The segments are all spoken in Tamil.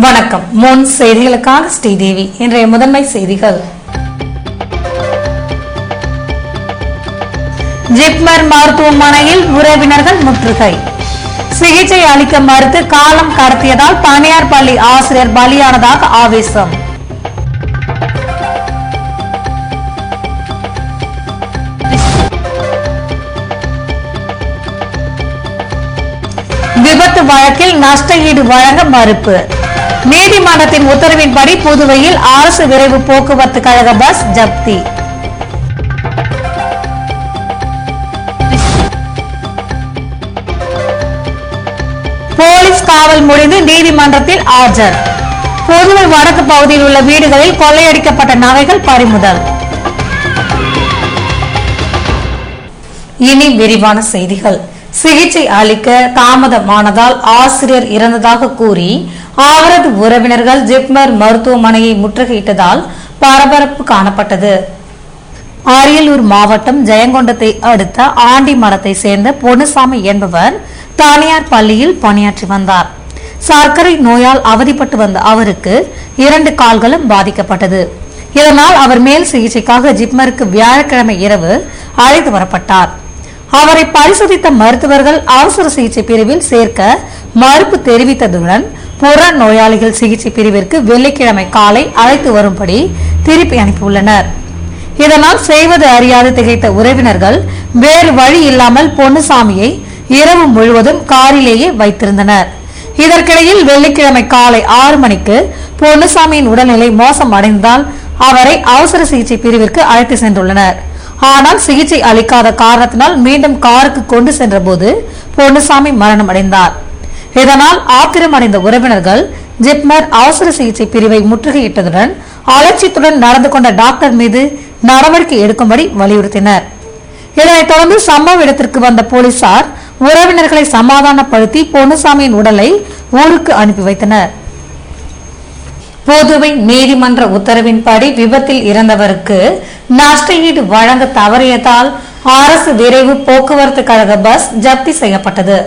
வணக்கம். முன் செய்திகளுக்காக ஸ்ரீதேவி. இன்றைய முதன்மை செய்திகள். ஜிப்மர் மருத்துவமனையில் உறவினர்கள் முற்றுகை. சிகிச்சை அளிக்க மறுத்து காலம் கடத்தியதால் தனியார் பள்ளி ஆசிரியர் பலியானதாக ஆவேசம். விபத்து வழக்கில் நஷ்ட ஈடு வழங்க மறுப்பு. நீதிமன்றத்தின் உத்தரவின்படி புதுவையில் அரசு விரைவு போக்குவரத்து கழக பஸ் ஜப்தி. போலீஸ் காவல் முடிந்து நீதிமன்றத்தில் ஆஜர். புதுவை வடக்கு பகுதியில் உள்ள வீடுகளில் கொள்ளையடிக்கப்பட்ட நகைகள் பறிமுதல். இனி விரிவான செய்திகள். சிகிச்சை அளிக்க தாமதமானதால் ஆசிரியர் இறந்ததாக கூறி அவரது உறவினர்கள் ஜிப்மர் மருத்துவமனையை முற்றுகையிட்டதால் பரபரப்பு காணப்பட்டது. அரியலூர் மாவட்டம் ஜெயங்கொண்டத்தை அடுத்த ஆண்டிமடத்தை சேர்ந்த பொன்னுசாமி என்பவர் தனியார் பள்ளியில் பணியாற்றி வந்தார். சர்க்கரை நோயால் அவதிப்பட்டு வந்த அவருக்கு 2 கால்களும் பாதிக்கப்பட்டது. இதனால் அவர் மேல் சிகிச்சைக்காக ஜிப்மருக்கு வியாழக்கிழமை இரவு அழைத்து வரப்பட்டார். அவரை பரிசோதித்த மருத்துவர்கள் அவசர சிகிச்சை பிரிவில் சேர்க்க மறுப்பு தெரிவித்ததுடன் புற நோயாளிகள் சிகிச்சை பிரிவிற்கு வெள்ளிக்கிழமை காலை அழைத்து வரும்படி திருப்பி அனுப்பியுள்ளனர். இதனால் செய்வது அறியாது திகைத்த உறவினர்கள் வேறு வழி இல்லாமல் பொன்னுசாமியை இரவு முழுவதும் காரிலேயே வைத்திருந்தனர். இதற்கிடையில் வெள்ளிக்கிழமை காலை 6 மணிக்கு பொன்னுசாமியின் உடல்நிலை மோசம் அடைந்ததால் அவரை அவசர சிகிச்சை பிரிவிற்கு அழைத்து சென்றுள்ளனர். ஆனால் சிகிச்சை அளிக்காத காரணத்தினால் மீண்டும் காருக்கு கொண்டு சென்ற போது பொன்னுசாமி மரணம் அடைந்தார். இதனால் ஆத்திரமடைந்த உறவினர்கள் ஜிப்மர் அவசர சிகிச்சை பிரிவை முற்றுகையிட்டதுடன் அலட்சியத்துடன் நடந்து கொண்ட டாக்டர் மீது நடவடிக்கை எடுக்கும்படி வலியுறுத்தினர். இதனைத் தொடர்ந்து சம்பவ இடத்திற்கு வந்த போலீசார் உறவினர்களை சமாதானப்படுத்தி பொன்னுசாமியின் உடலை ஊருக்கு அனுப்பி வைத்தனர். புதுவை நீதிமன்ற உத்தரவின்படி விபத்தில் இறந்தவருக்கு நஷ்ட ஈடு வழங்க தவறியதால் அரசு விரைவு போக்குவரத்து கழக பஸ் ஜப்தி செய்யப்பட்டது.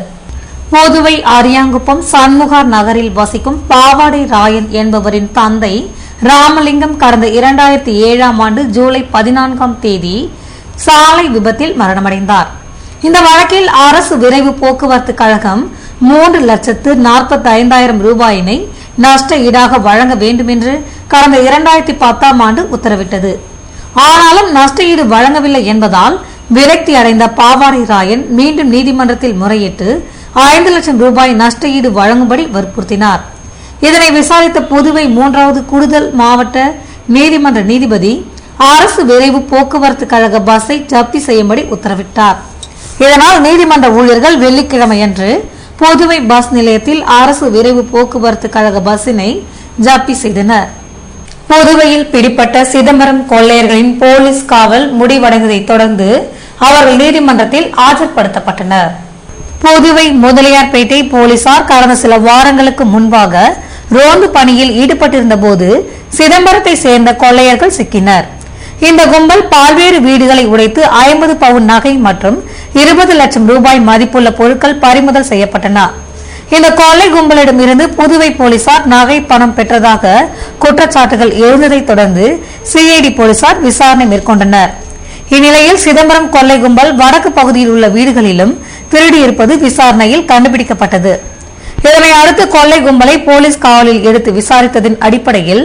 புதுவை அரியாங்குப்பம் சண்முகார் நகரில் வசிக்கும் பாவாடை ராயன் என்பவரின் தந்தை ராமலிங்கம் கடந்த 2007ஆம் ஆண்டு ஜூலை 14ஆம் தேதி சாலை விபத்தில் மரணமடைந்தார். இந்த வழக்கில் அரசு விரைவு போக்குவரத்து கழகம் 3,45,000 ரூபாயினை நஷ்ட ஈடாக வழங்க வேண்டும் என்று கடந்த 2010ஆம் ஆண்டு உத்தரவிட்டது. ஆனாலும் நஷ்ட ஈடு வழங்கவில்லை என்பதால் விரக்தி அடைந்த பாவாடை ராயன் மீண்டும் நீதிமன்றத்தில் முறையிட்டு 5 லட்சம் ரூபாய் நஷ்ட ஈடு வழங்கும்படி வற்புறுத்தினார். இதனை விசாரித்த புதுவை 3வது கூடுதல் மாவட்ட நீதிமன்ற நீதிபதி அரசு விரைவு போக்குவரத்து கழக பஸ்ஸை ஜப்தி செய்யும்படி உத்தரவிட்டார். இதனால் நீதிமன்ற ஊழியர்கள் வெள்ளிக்கிழமையன்று புதுவை பஸ் நிலையத்தில் அரசு விரைவு போக்குவரத்து கழக பஸ்ஸினை ஜப்தி செய்தனர். புதுவையில் பிடிப்பட்ட சிதம்பரம் கொள்ளையர்களின் போலீஸ் காவல் முடிவடைந்ததை தொடர்ந்து அவர்கள் நீதிமன்றத்தில் ஆஜர்படுத்தப்பட்டனர். புதுவை முதலியார்பேட்டை போலீசார் கடந்த சில வாரங்களுக்கு முன்பாக ரோந்து பணியில் ஈடுபட்டிருந்த போது சிதம்பரத்தை சேர்ந்த கொள்ளையர்கள் சிக்கினர். இந்த கும்பல் பல்வேறு வீடுகளை உடைத்து 50 பவுன் நகை மற்றும் 20 லட்சம் ரூபாய் மதிப்புள்ள பொருட்கள் பறிமுதல் செய்யப்பட்டன. இந்த கொள்ளை கும்பலிடம் இருந்து புதுவை போலீசார் நகை பணம் பெற்றதாக குற்றச்சாட்டுகள் எழுந்ததை தொடர்ந்து சிஐடி போலீசார் விசாரணை மேற்கொண்டனர். இந்நிலையில் சிதம்பரம் கொள்ளை கும்பல் வடக்கு பகுதியில் உள்ள வீடுகளிலும் திருடியிருப்பது விசாரணையில் கண்டுபிடிக்கப்பட்டது. இதனை அடுத்து கொள்ளை கும்பலை போலீஸ் காவலில் எடுத்து விசாரித்ததின் அடிப்படையில்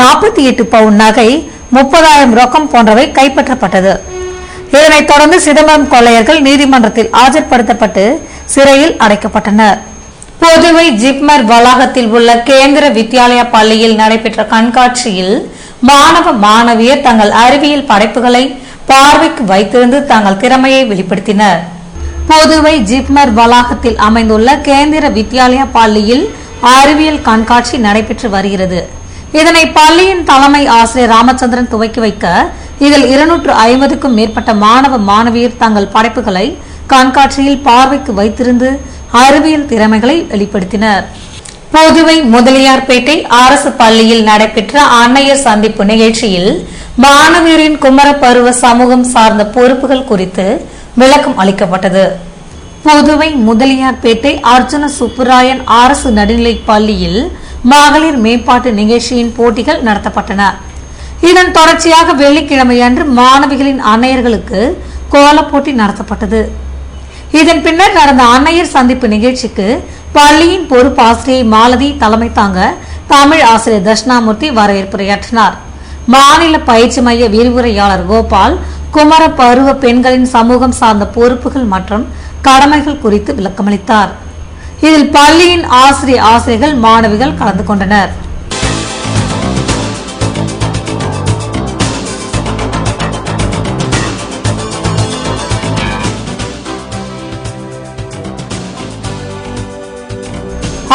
48 பவுன் நகை, 30,000 ரொக்கம் போன்றவை கைப்பற்றப்பட்டது. இதனைத் தொடர்ந்து சிதம்பரம் கொள்ளையர்கள் நீதிமன்றத்தில் ஆஜர்படுத்தப்பட்டு சிறையில் அடைக்கப்பட்டனர். புதுவை ஜிப்மர் வளாகத்தில் உள்ள கேந்திர வித்யாலயா பள்ளியில் நடைபெற்ற கண்காட்சியில் மாணவ மாணவியர் தங்கள் அறிவியல் படைப்புகளை பார்வைக்கு வைத்திருந்து தங்கள் திறமையை வெளிப்படுத்தினர். புதுவை ஜிப்மர் வளாகத்தில் அமைந்துள்ள கேந்திர வித்யாலயா பள்ளியில் அறிவியல் கண்காட்சி நடைபெற்று வருகிறது. இதனை பள்ளியின் தலைமை ஆசிரியர் ராமச்சந்திரன் துவக்கி வைக்க இதில் 250க்கும் மேற்பட்ட மாணவ மாணவியர் தங்கள் படைப்புகளை கண்காட்சியில் பார்வைக்கு வைத்திருந்து அறிவியல் திறமைகளை வெளிப்படுத்தினர். புதுவை முதலியார்பேட்டை அரசு பள்ளியில் நடைபெற்ற அன்னையர் சந்திப்பு நிகழ்ச்சியில் மாணவியரின் குமர பருவ சமூகம் சார்ந்த பொறுப்புகள் குறித்து விளக்கம் அளிக்கப்பட்டது. புதுவை முதலியார்பேட்டை அர்ஜுன சுப்புராயன் அரசு நடுநிலைப் பள்ளியில் மகளிர் மேம்பாட்டு நிகழ்ச்சியின் போட்டிகள் நடத்தப்பட்டன. இதன் தொடர்ச்சியாக வெள்ளிக்கிழமையன்று மாணவிகளின் அன்னையர்களுக்கு கோலப் போட்டி நடத்தப்பட்டது. இதன் பின்னர் நடந்த அன்னையர் சந்திப்பு நிகழ்ச்சிக்கு பள்ளியின் பொறுப்பாசிரியை மாலதி தலைமை தாங்க தமிழ் ஆசிரியர் தட்சிணாமூர்த்தி வரவேற்புரையாற்றினார். மாநில பயிற்சி மைய விரிவுரையாளர் கோபால் குமர பருவ பெண்களின் சமூகம் சார்ந்த பொறுப்புகள் மற்றும் கடமைகள் குறித்து விளக்கமளித்தார். இதில் பள்ளியின் ஆசிரியர்கள் மாணவிகள் கலந்து கொண்டனர்.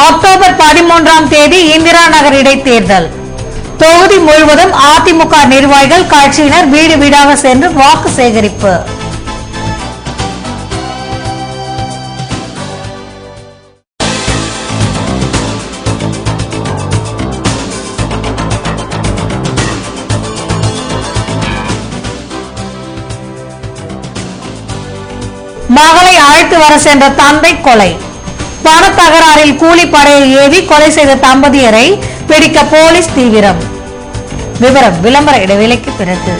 அக்டோபர் 13ஆம் தேதி இந்திரா நகர் இடைத்தேர்தல். தொகுதி முழுவதும் அதிமுக நிர்வாகிகள் கட்சியினர் வீடு வீடாக சென்று வாக்கு சேகரிப்பு. மகளை அழைத்து வர சென்ற தந்தை கொலை. பண தகராறில் கூலிப்படையை ஏவி கொலை செய்த தம்பதியரை பிடிக்க போலீஸ் தீவிரம். விவரம் விளம்பர இடைவேளைக்கு பிறகு.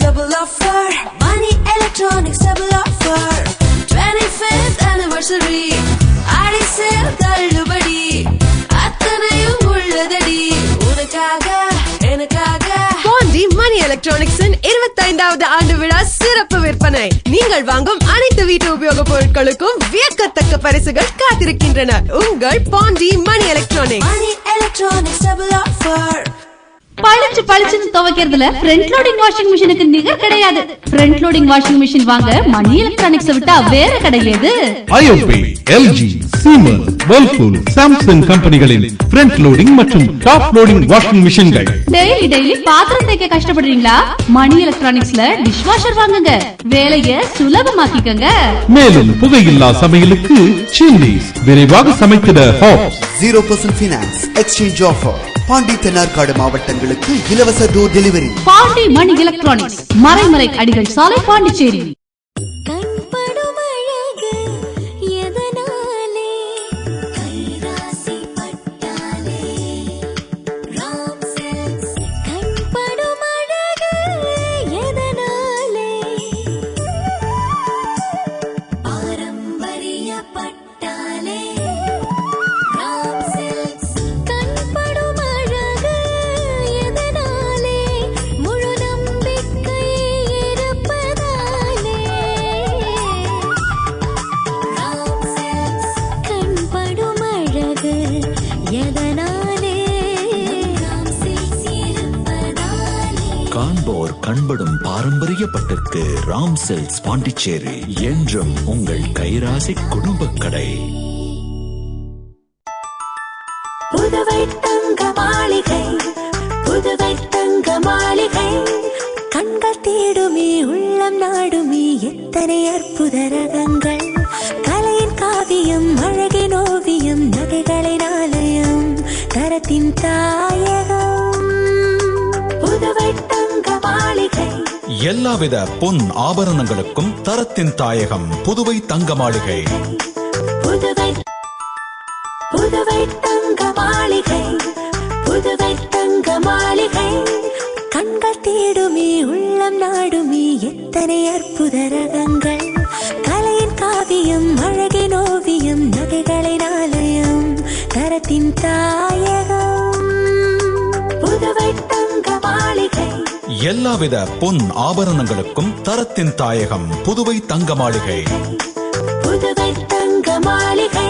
Double offer. Money Electronics double offer. 25th anniversary. ஆடி சேல் தள்ளுபடி அத்தனையும் உள்ளதடி உனக்காக எனக்காக. பாண்டி மணி எலக்ட்ரானிக்ஸின் 25வது ஆண்டு விழா சிறப்பு விற்பனை. நீங்கள் வாங்கும் அனைத்து வீட்டு உபயோக பொருட்களுக்கும் வியக்கத்தக்க பரிசுகள் காத்திருக்கின்றன. உங்கள் பாண்டி மணி எலக்ட்ரானிக்ஸ். மணி எலக்ட்ரானிக்ஸ் டபுள் ஆஃபர். பளிச்சுன்னு துவைக்கிறதுல ஃப்ரண்ட் லோடிங் வாஷிங் மிஷினுக்கு நிகர் கிடையாது. ஃப்ரண்ட் லோடிங் வாஷிங் மிஷின் வாங்க மணி எலக்ட்ரானிக்ஸ் விட்டா வேற கிடையாது. IFB, LG, Siemens, Whirlpool, Samsung கம்பெனிகளின் ஃப்ரண்ட் லோடிங் மற்றும் டாப் லோடிங் வாஷிங் மிஷின்கள். டெய்லி பாத்திரம் தேய்க்க கஷ்டப்படுறீங்களா? மணி எலக்ட்ரானிக்ஸ்ல டிஷ் வாஷர் வாங்குங்க. வேலையை சுலபமாக்கிக்கங்க. மேலும் புகையில்லா சமையலுக்கு சில்லிஸ், விரைவாக சமைத்திட hobs. 0% finance exchange offer. Pondy Thennarkadu மாவட்டங்களுக்கு இலவச door delivery. Pondy Mani electronics, Maraimalai Adigal சாலை, பாண்டிச்சேரி. காண்போர் கண்படும் பாரம்பரிய பட்டிற்கு ராம் சில்க்ஸ் பாண்டிச்சேரி என்றும் உங்கள் கைராசி குடும்ப கடை. புதுவை தங்க மாளிகை, புதுவை தங்க மாளிகை. கண்கள் தேடுமே உள்ளம் நாடுமே எத்தனை அற்புத ரகங்கள். கலையின் காவியம் அழகின் ஓவியம் நகைகளின் ஆலயம் தரத்தின் தாயகம். புதுவை தங்க மாளிகை. எல்லாவித பொன் ஆபரணங்களுக்கும் தரத்தின் தாயகம் புதுவை தங்க மாளிகை. புதுவை புதுவை தங்க மாளிகை, புதுவை தங்க மாளிகை. கண்கள் தேடுமே உள்ளம் நாடுமே எத்தனை அற்புத ரகங்கள். கலையின் காவியம் அழகின் ஓவியம் நகைகளின் ஆலயம் தரத்தின் தாயகம். புதுவை தங்க மாளிகை. எல்லாவித பொன் ஆபரணங்களுக்கும் தரத்தின் தாயகம் புதுவை தங்க மாளிகை. புதுவை தங்க மாளிகை.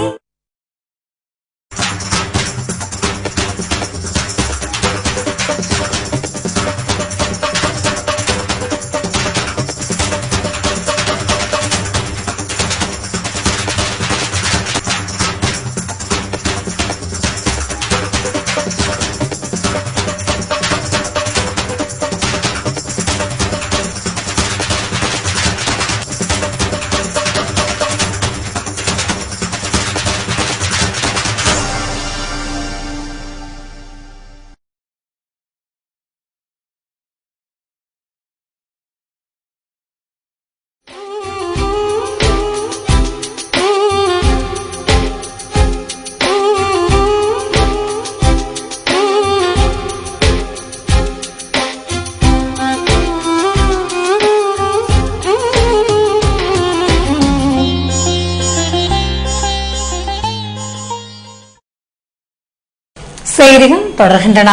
செய்திகள் தொடர்கின்றன.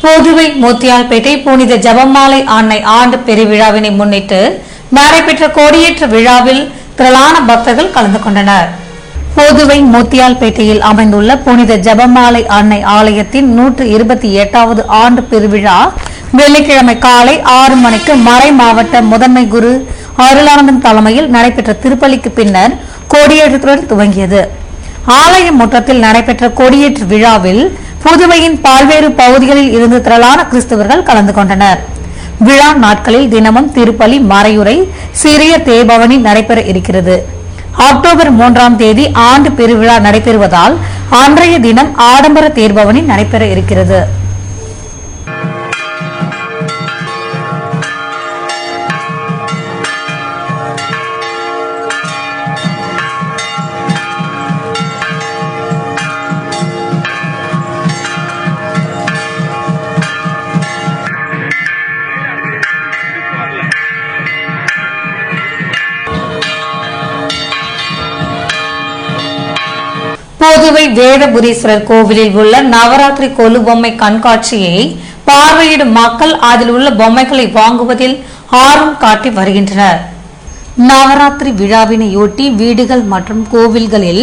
புதுவை முத்தியால்பேட்டை புனித ஜெபமாலை அன்னை ஆண்டு பெருவிழாவினை முன்னிட்டு நடைபெற்ற கொடியேற்ற விழாவில் திரளான பக்தர்கள் கலந்து கொண்டனர். புதுவை முத்தியால்பேட்டையில் அமைந்துள்ள புனித ஜெபமாலை அன்னை ஆலயத்தின் 128வது ஆண்டு பெருவிழா வெள்ளிக்கிழமை காலை 6 மணிக்கு மறை மாவட்ட முதன்மை குரு அருளானந்தன் தலைமையில் நடைபெற்ற திருப்பலிக்கு பின்னர் கொடியேற்றத்துடன் துவங்கியது. ஆலய முற்றத்தில் நடைபெற்ற கொடியேற்று விழாவில் புதுவையின் பல்வேறு பகுதிகளில் இருந்து திரளான கிறிஸ்தவர்கள் கலந்து கொண்டனர். விழா நாட்களில் தினமும் திருப்பலி, மறையுரை, சிறிய தேர்பவனி நடைபெற இருக்கிறது. அக்டோபர் 3ஆம் தேதி ஆண்டு பெருவிழா நடைபெறுவதால் அன்றைய தினம் ஆடம்பர தேர்பவனி நடைபெற இருக்கிறது. புதுவை வேதபுரீஸ்வரர் கோவிலில் உள்ள நவராத்திரி கொலு பொம்மை கண்காட்சியை பார்வையிடும் மக்கள் அதில் உள்ள பொம்மைகளை வாங்குவதில் ஆர்வம் காட்டி வருகின்றனர். நவராத்திரி விழாவினையொட்டி வீடுகள் மற்றும் கோவில்களில்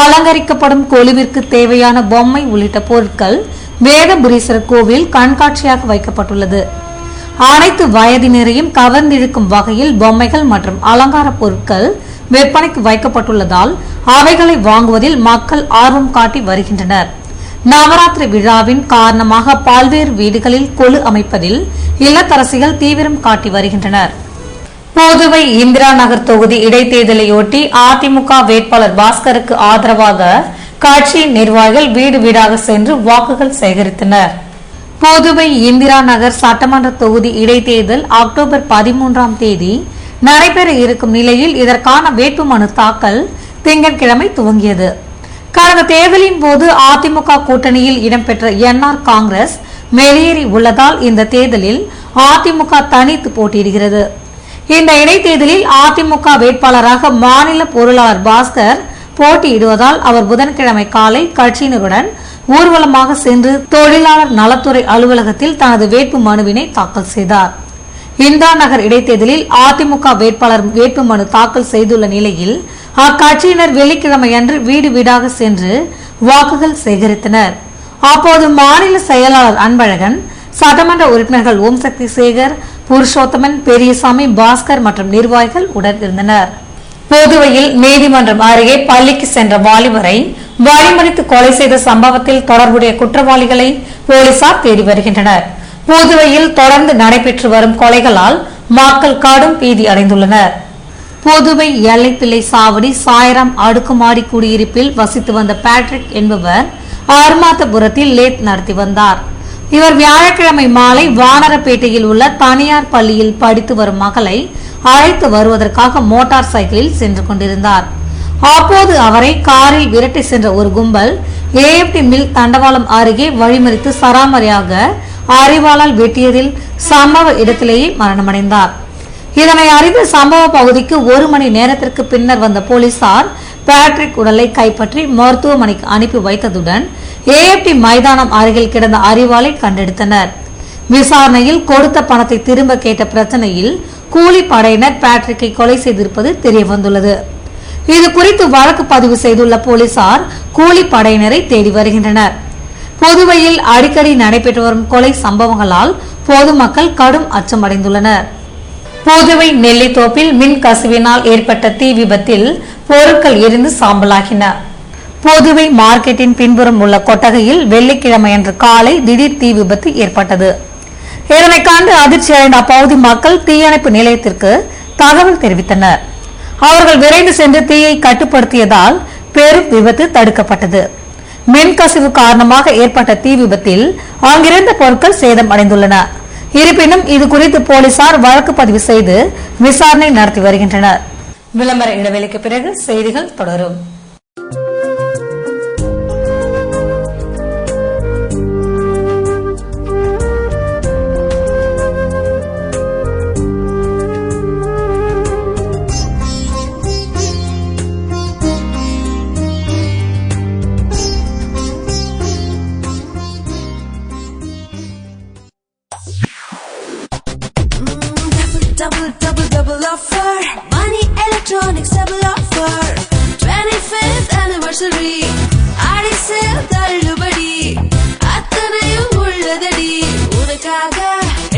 அலங்கரிக்கப்படும் கொலுவிற்கு தேவையான பொம்மை உள்ளிட்ட பொருட்கள் வேதபுரீஸ்வரர் கோவிலில் கண்காட்சியாக வைக்கப்பட்டுள்ளது. அனைத்து வயதினரையும் கவர்ந்திழுக்கும் வகையில் பொம்மைகள் மற்றும் அலங்கார பொருட்கள் விற்பனைக்கு வைக்கப்பட்டுள்ளதால் அவைகளை வாங்குவதில் மக்கள் ஆர்வம் காட்டி வருகின்றனர். நவராத்திரி விழாவின் காரணமாக பல்வேறு வீடுகளில் கொலு அமைப்பதில் இல்லத்தரசிகள் தீவிரம் காட்டி வருகின்றனர். புதுவை இந்திரா நகர் தொகுதி இடைத்தேர்தலையொட்டி அதிமுக வேட்பாளர் பாஸ்கருக்கு ஆதரவாக கட்சியின் நிர்வாகிகள் வீடு வீடாக சென்று வாக்குகள் சேகரித்தனர். புதுவை இந்திரா நகர் சட்டமன்ற தொகுதி இடைத்தேர்தல் அக்டோபர் 13ஆம் தேதி நடைபெற இருக்கும் நிலையில் இதற்கான வேட்புமனு தாக்கல் திங்கட்கிழமை துவங்கியது. கடந்த தேர்தலின் போது அதிமுக கூட்டணியில் இடம்பெற்ற என்ஆர் காங்கிரஸ் வெளியேறி உள்ளதால் இந்த தேர்தலில் அதிமுக தனித்து போட்டியிடுகிறது. இந்த இடைத்தேர்தலில் அதிமுக வேட்பாளராக மாநில பொருளாளர் பாஸ்கர் போட்டியிடுவதால் அவர் புதன்கிழமை காலை கட்சியினருடன் ஊர்வலமாக சென்று தொழிலாளர் நலத்துறை அலுவலகத்தில் தனது வேட்பு மனுவினை தாக்கல் செய்தார். இந்திரா நகர் இடைத்தேர்தலில் அதிமுக வேட்பாளர் வேட்புமனு தாக்கல் செய்துள்ள நிலையில் அக்கட்சியினர் வெள்ளிக்கிழமையன்று வீடு வீடாக சென்று வாக்குகள் சேகரித்தனர். அப்போது மாநில செயலாளர் அன்பழகன், சட்டமன்ற உறுப்பினர்கள் ஓம் சக்தி சேகர், புருஷோத்தமன், பெரியசாமி, பாஸ்கர் மற்றும் நிர்வாகிகள் உடன் இருந்தனர். புதுவையில் நீதிமன்றம் அருகே பள்ளிக்கு சென்ற வாலிபரை வழிமறித்து கொலை செய்த சம்பவத்தில் தொடர்புடைய குற்றவாளிகளை போலீசார் தேடி வருகின்றனர். புதுவையில் தொடர்ந்து நடைபெற்று வரும் கொலைகளால் மக்கள் கடும் பீதி அடைந்துள்ளனர். புதுவை எல்லைப்பிள்ளை சாவடி சாய்ராம் அடுக்குமாடி குடியிருப்பில் வசித்து வந்த பேட்ரிக் என்பவர் அருமாத்தபுரத்தில் லேத் நடத்தி வந்தார். இவர் வியாழக்கிழமை மாலை வானரப்பேட்டையில் உள்ள தனியார் பள்ளியில் படித்து வரும் மகளை அழைத்து வருவதற்காக மோட்டார் சைக்கிளில் சென்று கொண்டிருந்தார். அப்போது அவரை காரில் விரட்டி சென்ற ஒரு கும்பல் ஏஎப்டி மில் தண்டவாளம் அருகே வழிமறித்து சராமரியாக அரிவாளால் வெட்டியதில் சம்பவ இடத்திலேயே மரணமடைந்தார். இதனை அறிந்து சம்பவ பகுதிக்கு 1 மணி நேரத்திற்கு பின்னர் வந்த போலீசார் பேட்ரிக் உடலை கைப்பற்றி மருத்துவமனைக்கு அனுப்பி வைத்ததுடன் ஏஎப்டி மைதானம் அருகில் கிடந்த அரிவாளை கண்டெடுத்தனர். விசாரணையில் கொடுத்த பணத்தை திரும்ப கேட்ட பிரச்சனையில் கூலி படையினர் பேட்ரிக்கை கொலை செய்திருப்பது தெரியவந்துள்ளது. இது குறித்து வழக்கு பதிவு செய்துள்ள போலீசார் கூலி படையினரை தேடி வருகின்றனர். புதுவையில் அடிக்கடி நடைபெற்று வரும் கொலை சம்பவங்களால் பொதுமக்கள் கடும் அச்சமடைந்துள்ளனர். புதுவை நெல்லித்தோப்பில் மின் கசிவினால் ஏற்பட்ட தீ விபத்தில் பொருட்கள் எரிந்து சாம்பலாகின. புதுவை மார்க்கெட்டின் பின்புறம் உள்ள கொட்டகையில் வெள்ளிக்கிழமையன்று காலை திடீர் தீ விபத்து ஏற்பட்டது. இதனை கண்டு அதிர்ச்சியடைந்த அப்பகுதி மக்கள் தீயணைப்பு நிலையத்திற்கு தகவல் தெரிவித்தனர். அவர்கள் விரைந்து சென்று தீயை கட்டுப்படுத்தியதால் பெரும் விபத்து தடுக்கப்பட்டது. மின்கசிவு காரணமாக ஏற்பட்ட தீ விபத்தில் அங்கிருந்த பொருட்கள் சேதம் அடைந்துள்ளன. இருப்பினும் இது குறித்து போலீசார் வழக்கு பதிவு செய்து விசாரணை நடத்தி வருகின்றனர். விளம்பர இடைவெளிக்கு பிறகு செய்திகள் தொடரும். double offer. Money Electronics double offer. 25th anniversary. ஆடி சேல் தள்ளுபடி. அத்தனையும் உள்ளதடி. உனக்காக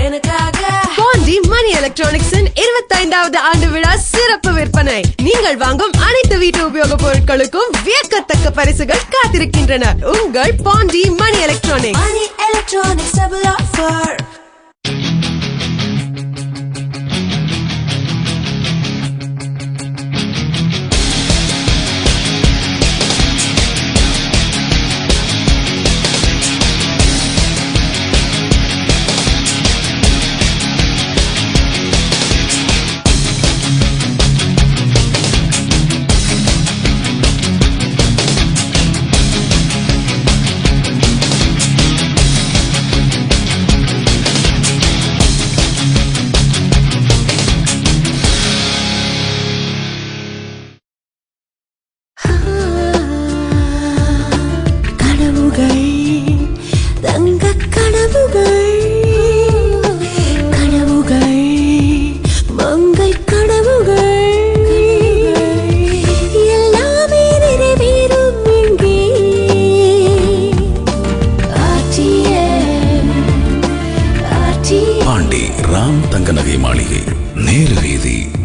எனக்காக. பாண்டி மணி எலக்ட்ரானிக்ஸின் 25வது ஆண்டு விழா சிறப்பு விற்பனை. நீங்கள் வாங்கும் அனைத்து வீட்டு உபயோக பொருட்களுக்கும் வியக்கத்தக்க பரிசுகள் காத்திருக்கின்றன. உங்கள் பாண்டி மணி எலக்ட்ரானிக்ஸ். மணி எலக்ட்ரானிக்ஸ் டபுள் ஆஃபர்.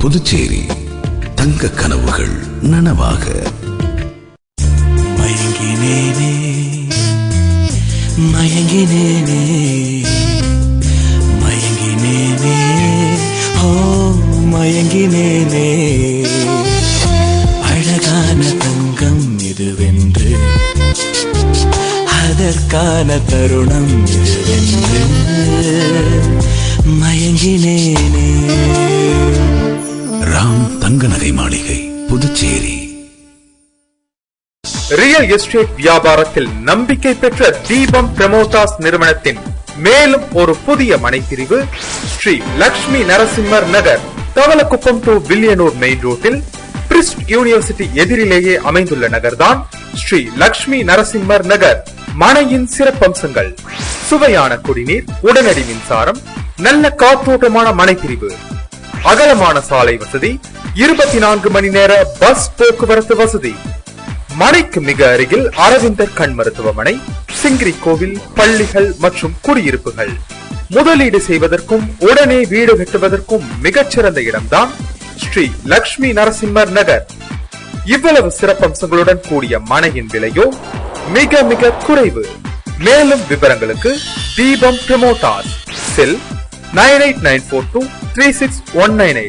புதுச்சேரி தங்க கனவுகள் நனவாக. மயங்கினேனே மயங்கினேனே மயங்கினேனே ஓ மயங்கினேனே அழகான தங்கம் இதுவென்று அதற்கான தருணம் இதுவென்று மயங்கினேனே. ராம் தங்க நகை மாளிகை, புதுச்சேரி. ரியல் எஸ்டேட் வியாபாரத்தில் நம்பிக்கை பெற்ற தீபம் பிரமோட்டாஸ் நிறுவனத்தின் மேலும் ஒரு புதிய மனைப்பிரிவு ஸ்ரீ லட்சுமி நரசிம்மர் நகர், தவளக்குப்பம் டு வில்லியனூர் மெயின் ரோட்டில் பிரிஸ்ட் யூனிவர்சிட்டி எதிரிலேயே அமைந்துள்ள நகர்தான் ஸ்ரீ லட்சுமி நரசிம்மர் நகர். மனையின் சிறப்பம்சங்கள்: சுவையான குடிநீர், உடனடி மின்சாரம், நல்ல காற்றோட்டமான மனைப்பிரிவு, அகலமான சாலை வசதி, 24 மணி நேர பஸ் போக்குவரத்து வசதி. மனைக்கு மிக அருகில் அரவிந்தர் கண் மருத்துவமனை, சிங்கிரி கோவில், பள்ளிகள் மற்றும் குடியிருப்புகள். முதலீடு செய்வதற்கும் உடனே வீடு கட்டுவதற்கும் மிகச்சிறந்த இடம்தான் ஸ்ரீ லட்சுமி நரசிம்மர் நகர். இவ்வளவு சிறப்பம்சங்களுடன் கூடிய மனையின் விலையோ மிக மிக குறைவு. மேலும் விவரங்களுக்கு தீபம் பிரமோட்டாஸ், செல் 9894236198,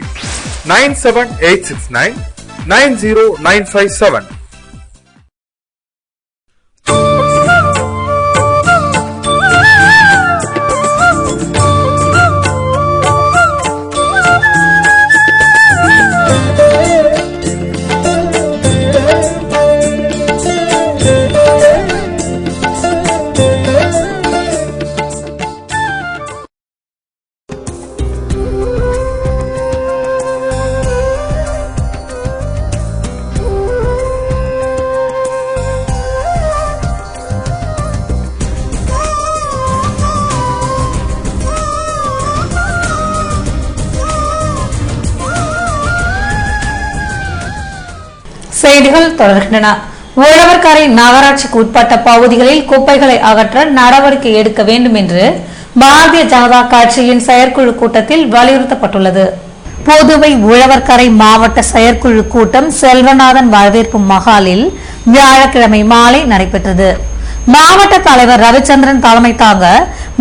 97869909557. செய்திகள் தொடர்கின்றன. உழவர்கரை நகராட்சிக்கு உட்பட்ட பகுதிகளில் குப்பைகளை அகற்ற நடவடிக்கை எடுக்க வேண்டும் என்று பாரதிய ஜனதா கட்சியின் செயற்குழு கூட்டத்தில் வலியுறுத்தப்பட்டுள்ளது. புதுவை உழவர்கரை மாவட்ட செயற்குழு கூட்டம் செல்வநாதன் வரவேற்பு மகாலில் வியாழக்கிழமை மாலை நடைபெற்றது. மாவட்ட தலைவர் ரவிச்சந்திரன் தலைமை தாங்க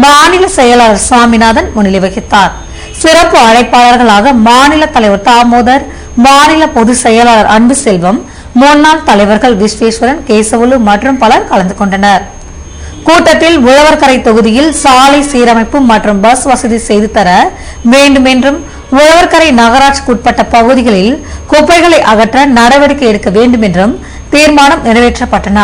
மாநில செயலாளர் சுவாமிநாதன் முன்னிலை வகித்தார். சிறப்பு அழைப்பாளர்களாக மாநில தலைவர் தாமோதர், மாநில பொதுச் செயலாளர் அன்பு செல்வம், முன்னாள் தலைவர்கள் விஸ்வேஸ்வரன், கேசவலு மற்றும் பலர் கலந்து கொண்டனர். கூட்டத்தில் உழவர்கரை தொகுதியில் சாலை சீரமைப்பு மற்றும் பஸ் வசதி செய்து தர வேண்டும் என்றும், உழவர்கரை நகராட்சிக்கு உட்பட்ட பகுதிகளில் குப்பைகளை அகற்ற நடவடிக்கை எடுக்க வேண்டும் என்றும் தீர்மானம் நிறைவேற்றப்பட்டன.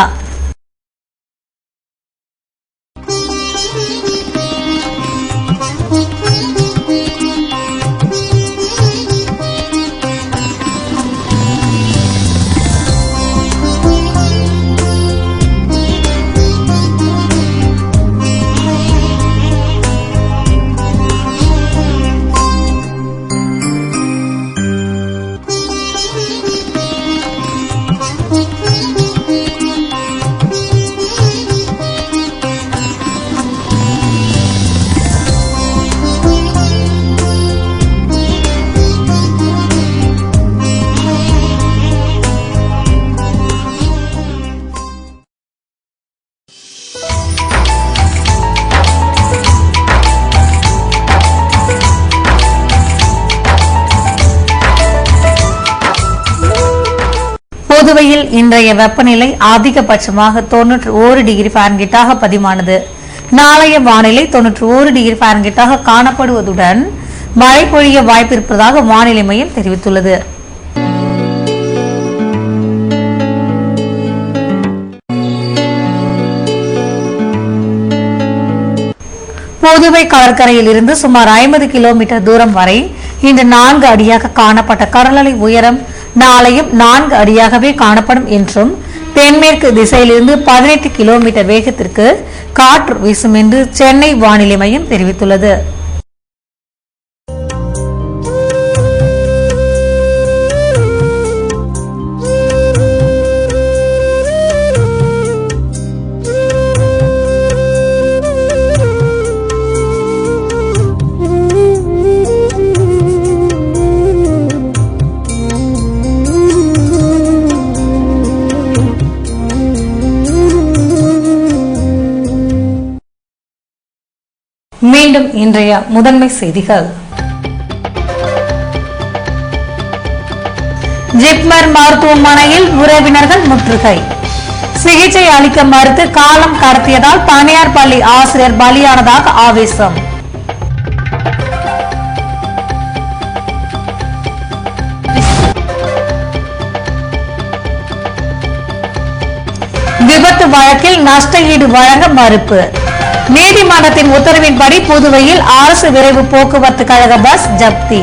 புதுவையில் இன்றைய வெப்பநிலை அதிகபட்சமாக 91 டிகிரி ஃபாரன்ஹீட்டாக பதிவானது. நாளைய வானிலை 91 டிகிரி ஃபாரன்ஹீட்டாக காணப்படுவதுடன் மழை பொழிய வாய்ப்பிருப்பதாக வானிலை மையம் தெரிவித்துள்ளது. புதுவை கடற்கரையில் இருந்து சுமார் 50 கிலோமீட்டர் தூரம் வரை இன்று 4 அடியாக காணப்பட்ட கடலலை உயரம் நாளையும் 4 அடியாகவே காணப்படும் என்றும் தென்மேற்கு திசையிலிருந்து 18 கிலோமீட்டர் வேகத்திற்கு காற்று வீசும் என்று சென்னை வானிலை மையம் தெரிவித்துள்ளது. மீண்டும் இன்றைய முதன்மை செய்திகள். ஜிப்மர் மருத்துவமனையில் உறவினர்கள் முற்றுகை. சிகிச்சை அளிக்க மறுத்து காலம் கடத்தியதால் தனியார் பள்ளி ஆசிரியர் பலியானதாக ஆவேசம். விபத்து வழக்கில் நஷ்ட ஈடு வழங்க மறுப்பு. நீதிமன்றத்தின் உத்தரவின்படி புதுவையில் அரசு விரைவு போக்குவரத்து கழக பஸ் ஜப்தி.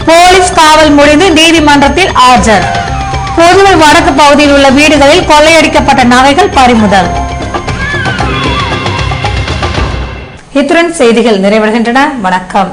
போலீஸ் காவல் முடிந்து நீதிமன்றத்தில் ஆஜர். புதுவை வடக்கு பகுதியில் உள்ள வீடுகளில் கொள்ளையடிக்கப்பட்ட நகைகள் பறிமுதல். இத்துடன் செய்திகள் நிறைவடைகின்றன. வணக்கம்.